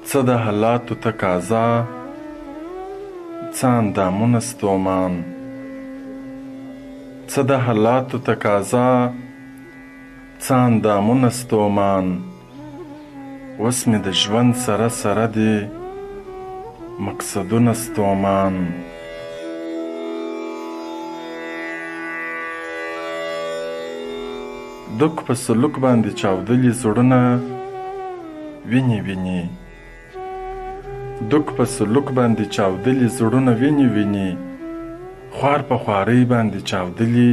څه د حالاتو تقاضا، څه اندامونه ستومان. څه د حالاتو تقاضا، څه اندامونه ستومان. اوس مې د ژوند سره سره دي مقصدونه ستومان. دوک په سلوک باندې چاودلي زړونه ویني ویني. دوک په سلوک باندې چاودلي زړونه ویني ویني. خوار په خوارۍ باندې چاودلي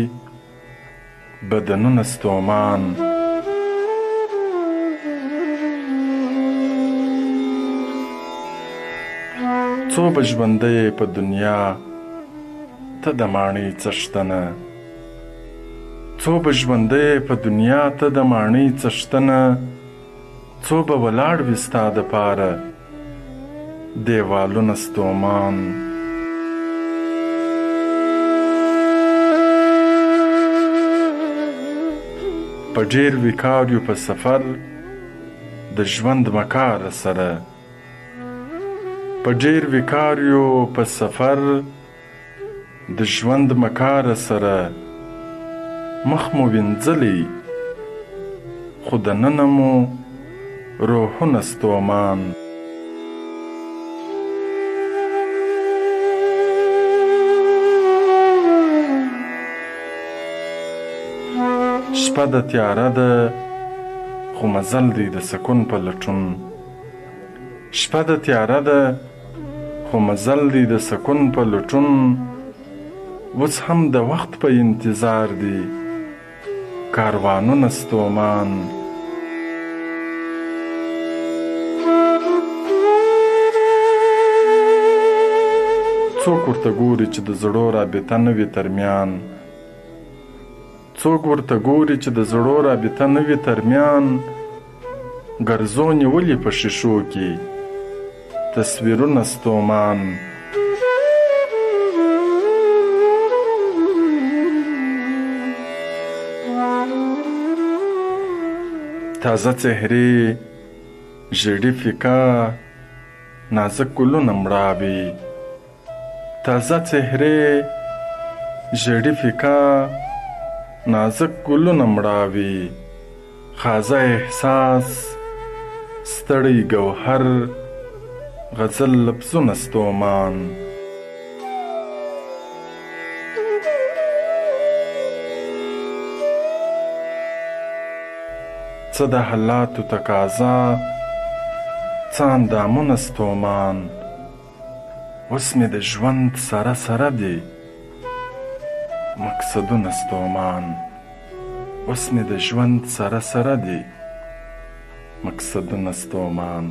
بدنونه ستومان. څو به ژوندی په دنیا ته د ماڼۍ څښتنه. څو به ژوندی په دنیا ته د ماڼۍ څښتنه. څو به ولاړ وي ستا دپاره دیوالونه ستومان. په ډېر وقار یو په سفر د ژوند مکاره سره. په ډېر وقار یو په سفر د ژوند مکاره سره. مخ مو وینځلی خو دننه مو روحونه ستومان. شپه د تیاره ده خو مزل دی د سکون په لټون. شپه د تیاره ده خو مزل دی د سکون په لټون. اوس هم د وخت په انتظار دی کاروانونه ستومان. څوک ورته ګوري چې د زړو رابطه نه وي ترمیان. څوک ورته ګوري چې د زړو رابطه نه وي ترمیان. ګرځونې ولې په شیشو کې تصویرونه ستومان. تازه څهرې ژړې فکا نازک ګلونه مړاوي. تازه څهرې ژړې فکا نازک ګلونه مړاوي. خازه احساس ستړی ګوهر غزل لفظونه ستومان. څه د حالاتو تقاضا، څه اندامونه ستومان. اوس مې د ژوند سره سره دي مقصدونه ستومان. اوس مې د ژوند سره سره دي مقصدونه ستومان.